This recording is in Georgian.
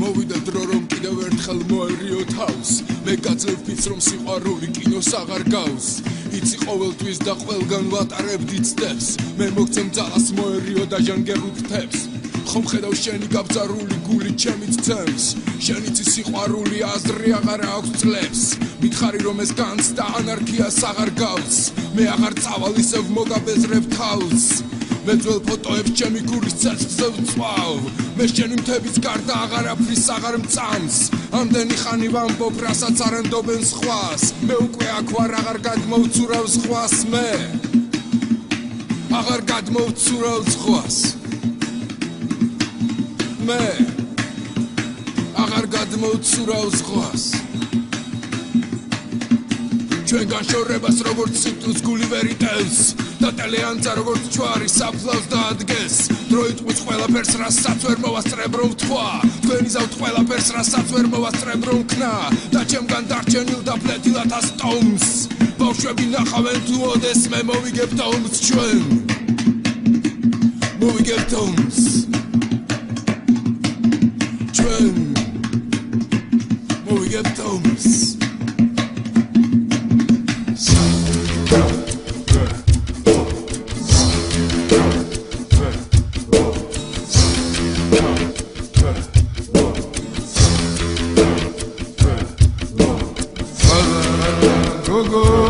მოვიდა დრო რომ კიდევ ერთხელ მოერიო თავს მე გაძლევ ფიცს რომ სიყვარული კინოს აღარ გავს იცი ყოველთვის და ყველგან ვატარებდი ცდებს მე მოგცემ ძალას მოერიო და ჟანგერულ ფრთებს ხომ ხედავ შენი გაბძარული გული ჩემით ცემს შენიცი სიყვარული აზრი აღარ აქვს წლებს მითხარი რომ ეს განს და ანარქიას აღარ გავს მე აღარ წავალ ისევ მოგაბეზრებ თავს მე ძველ ფოტოებს ჩემი გულის ცეცხლზე ვწვავ მე შენი მთების გარდა აღარაფრის აღარ მწამს ამდენი ხანი ვამბობ რასაც არ ენდობენ სხვას მე უკვე აქ ვარ აღარ გადმოვცურავ სხვას მე აღარ გადმოვცურავ სხვას მე აღარ გადმოვცურავ სხვას ჩვენგან შორებას როგორც სიტუს გული ვერ იტევს და ტელეანძა როგორც ჩვარი საფლავს დაადგეს დრო იტყვის ყველაფერს რასაც ვერ მოვასწრებ რომ ვთქვა თქვენი ზავთ ყველაფერს რასაც ვერ მოვასწრებ რომ ვქნა და ჩემგან დარჩენილ და ფლეთილად ასტომს ბავშვები ნახავენ თუ ოდეს მე მოვიგებთ ომს ჩვენ მოვიგებთ ომს ჩვენ მოვიგებთ ომს Go, go.